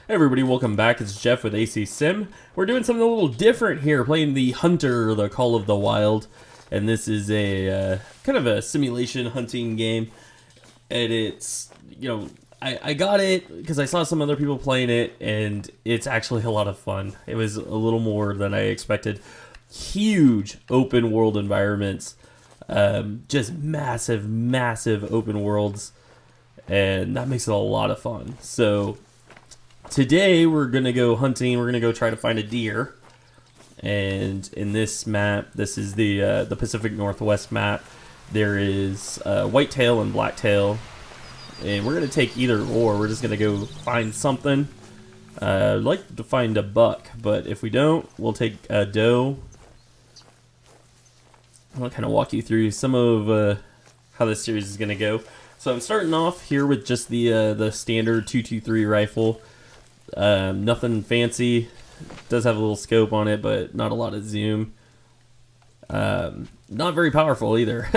Hey everybody, welcome back. It's Jeff with ACSIM. We're doing something a little different here, playing the Hunter, the Call of the Wild. And this is a kind of a simulation hunting game. And it's, I got it because I saw some other people playing it, and it's actually a lot of fun. It was a little more than I expected. Huge open world environments. Just massive open worlds. And that makes it a lot of fun. So today we're gonna go hunting. We're gonna go try to find a deer. And in this map, this is the Pacific Northwest map. There is whitetail and blacktail, and we're gonna take either or. We're just gonna go find something. I'd like to find a buck, but if we don't, we'll take a doe. I'll kind of walk you through some of how this series is gonna go. So I'm starting off here with just the standard 223 rifle. Nothing fancy. It does have a little scope on it, but not a lot of zoom. Not very powerful either.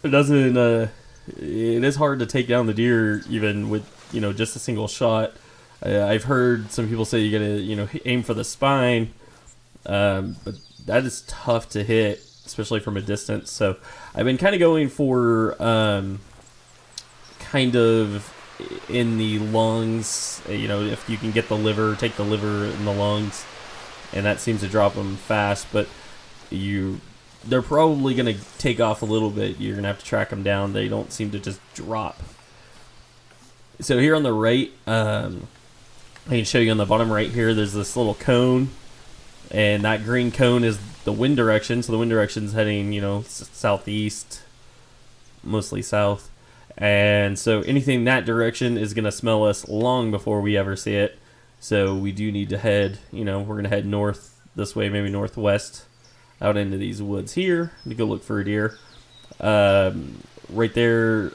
It doesn't. It is hard to take down the deer even with just a single shot. I've heard some people say you gotta aim for the spine, but that is tough to hit, especially from a distance. So I've been kind of going for kind of in the lungs, if you can get the liver, take the liver in the lungs, and that seems to drop them fast, but they're probably going to take off a little bit. You're going to have to track them down. They don't seem to just drop. So here on the right, I can show you on the bottom right here, there's this little cone, and that green cone is the wind direction. So the wind direction is heading, southeast, mostly south. And so anything that direction is going to smell us long before we ever see it. So we do need to head, we're going to head north this way, maybe northwest, out into these woods here to go look for a deer. Right there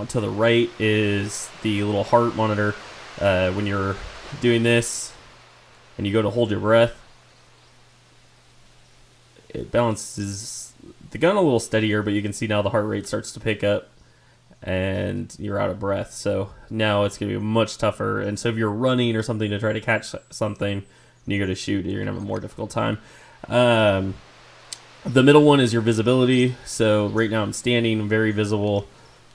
to the right is the little heart monitor. When you're doing this and you go to hold your breath, it balances the gun a little steadier, but you can see now the heart rate starts to pick up and you're out of breath. So now it's going to be much tougher. And so if you're running or something to try to catch something and you go to shoot, you're going to have a more difficult time. The middle one is your visibility. So right now I'm standing, very visible.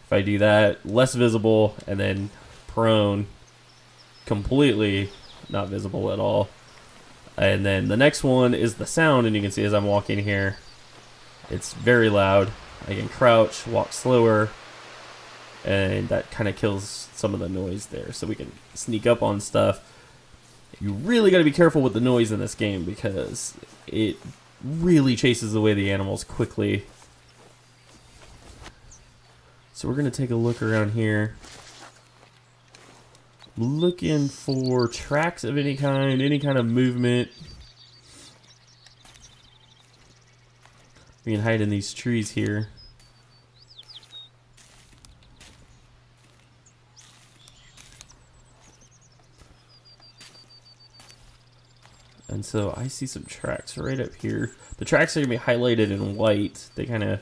If I do that, less visible, and then prone, completely not visible at all. And then the next one is the sound, and you can see as I'm walking here, it's very loud. I can crouch, walk slower, and that kind of kills some of the noise there. So we can sneak up on stuff. You really got to be careful with the noise in this game because it really chases away the animals quickly. So we're going to take a look around here. Looking for tracks of any kind of movement. We can hide in these trees here. And so I see some tracks right up here. The tracks are going to be highlighted in white. They kind of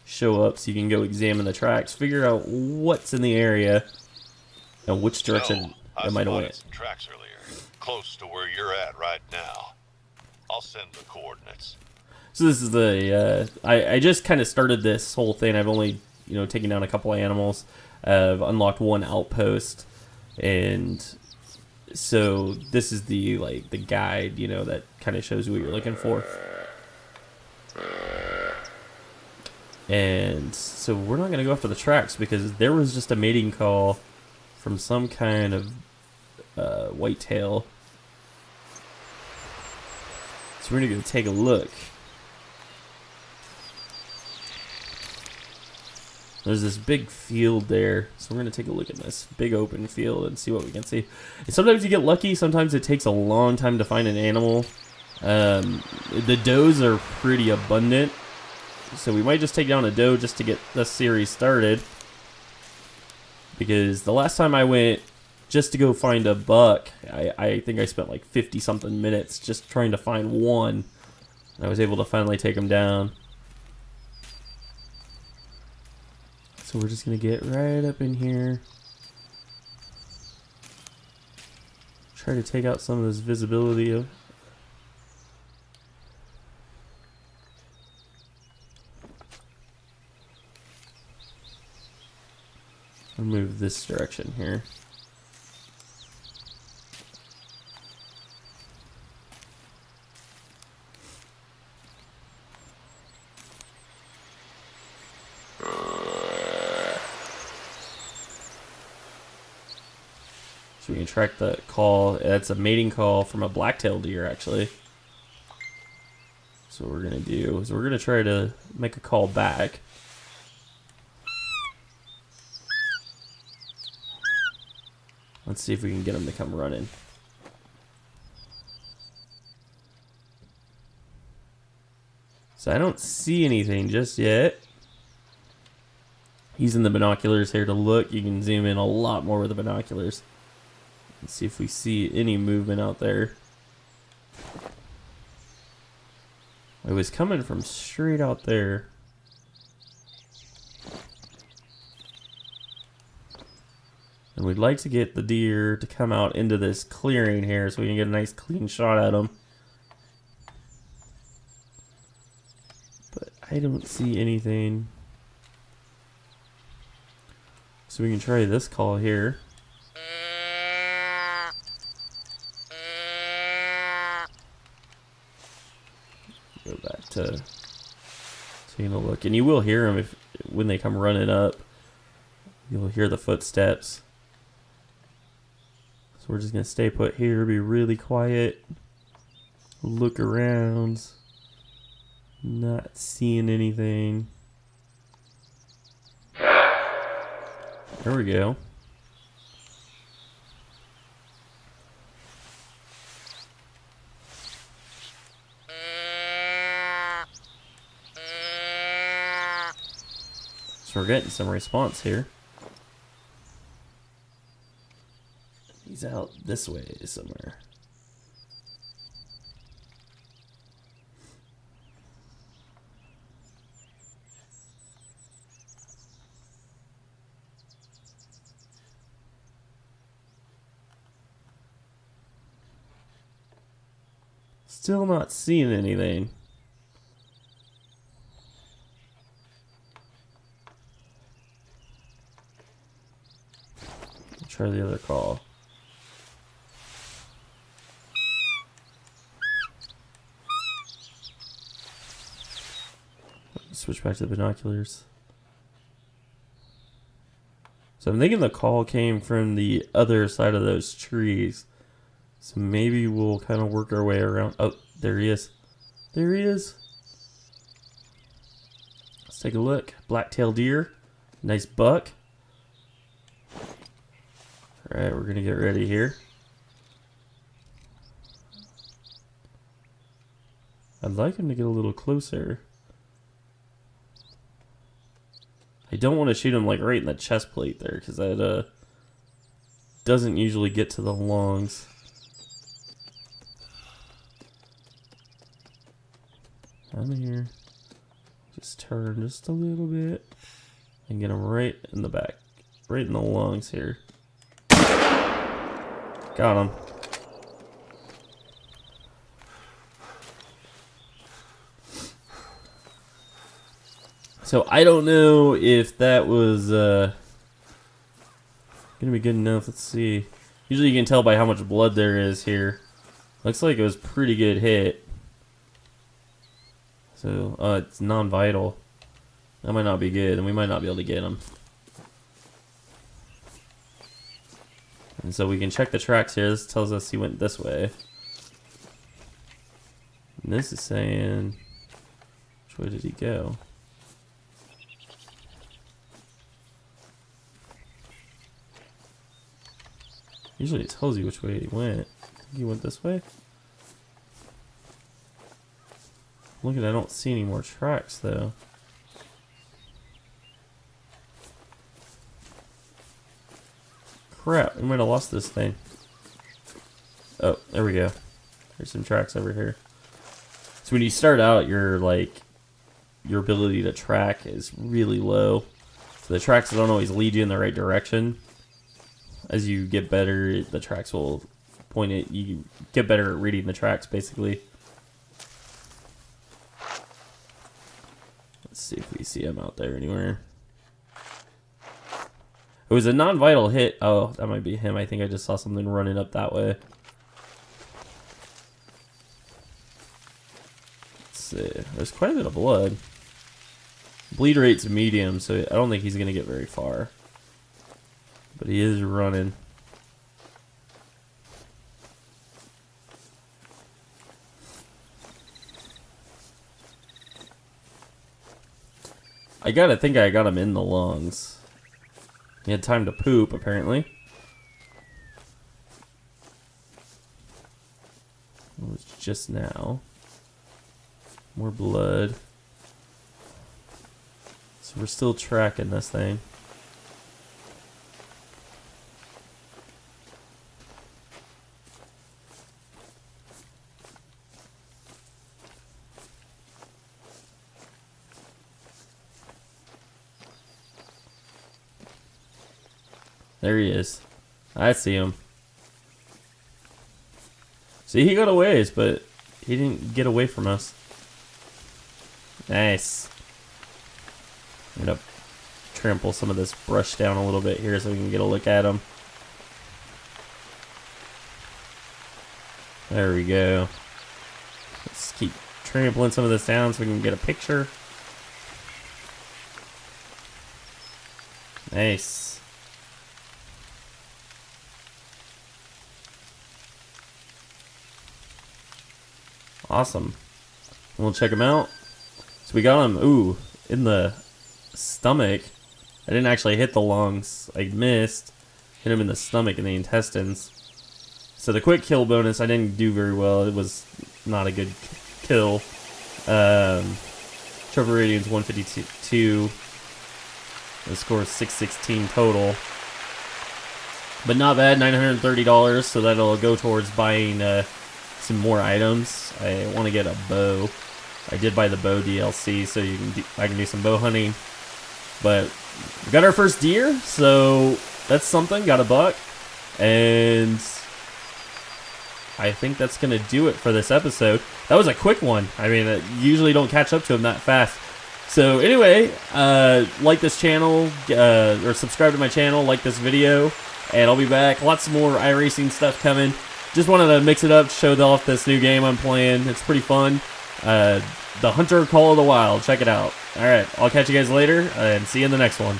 show up so you can go examine the tracks, figure out what's in the area and which direction it might have went. Some tracks earlier, close to where you're at right now. I'll send the coordinates. So this is the I just kind of started this whole thing. I've only taken down a couple of animals. I've unlocked one outpost, and so this is the guide that kind of shows you what you're looking for. And so we're not going to go after the tracks because there was just a mating call from some kind of whitetail. So we're going to go take a look. There's this big field there, so we're going to take a look at this big open field and see what we can see. And sometimes you get lucky, sometimes it takes a long time to find an animal. The does are pretty abundant, so we might just take down a doe just to get this series started. Because the last time I went just to go find a buck, I think I spent like 50-something minutes just trying to find one. And I was able to finally take him down. So we're just going to get right up in here. Try to take out some of this visibility of. I'll move this direction here. So we can track the call. It's a mating call from a black-tailed deer, actually. So what we're gonna do is we're gonna try to make a call back. Let's see if we can get him to come running. So I don't see anything just yet. Using the binoculars here to look, you can zoom in a lot more with the binoculars. Let's see if we see any movement out there. It was coming from straight out there. And we'd like to get the deer to come out into this clearing here so we can get a nice clean shot at him. But I don't see anything. So we can try this call here. Go back to taking a look. And you will hear them when they come running up. You'll hear the footsteps. So we're just going to stay put here, be really quiet. Look around. Not seeing anything. There we go. So we're getting some response here. He's out this way somewhere. Still not seeing anything. Try the other call. Switch back to the binoculars. So I'm thinking the call came from the other side of those trees. So maybe we'll kind of work our way around. Oh, there he is. There he is. Let's take a look. Black-tailed deer. Nice buck. Alright, we're going to get ready here. I'd like him to get a little closer. I don't want to shoot him like right in the chest plate there, because that doesn't usually get to the lungs. I'm here. Just turn just a little bit and get him right in the back, right in the lungs here. Got him. So I don't know if that was gonna be good enough. Let's see. Usually you can tell by how much blood there is here. Looks like it was a pretty good hit. So it's non-vital. That might not be good, and we might not be able to get him. And so we can check the tracks here. This tells us he went this way. And this is saying, which way did he go? Usually it tells you which way he went. I think he went this way. Look at, I don't see any more tracks though. Crap, we might have lost this thing. Oh, there we go. There's some tracks over here. So when you start out, your ability to track is really low. So the tracks don't always lead you in the right direction. As you get better, the tracks will point it. You get better at reading the tracks, basically. Let's see if we see him out there anywhere. It was a non-vital hit. Oh, that might be him. I think I just saw something running up that way. Let's see. There's quite a bit of blood. Bleed rate's medium, so I don't think he's going to get very far. But he is running. I gotta think I got him in the lungs. He had time to poop, apparently. It was just now. More blood. So we're still tracking this thing. There he is. I see him. See, he got a ways, but he didn't get away from us. Nice. I'm gonna trample some of this brush down a little bit here so we can get a look at him. There we go. Let's keep trampling some of this down so we can get a picture. Nice. Awesome. We'll check him out. So we got him, ooh, in the stomach. I didn't actually hit the lungs. I missed. Hit him in the stomach and the intestines. So the quick kill bonus, I didn't do very well. It was not a good kill. Trophy rating's 152. The score is 616 total. But not bad, $930. So that'll go towards buying some more items. I want to get a bow. I did buy the bow DLC, so I can do some bow hunting. But we got our first deer, so that's something. Got a buck, and I think that's gonna do it for this episode. That was a quick one. I mean, I usually don't catch up to them that fast. So anyway, like this channel, or subscribe to my channel, like this video, and I'll be back. Lots more iRacing stuff coming. Just wanted to mix it up, show off this new game I'm playing. It's pretty fun. The Hunter Call of the Wild. Check it out. Alright, I'll catch you guys later, and see you in the next one.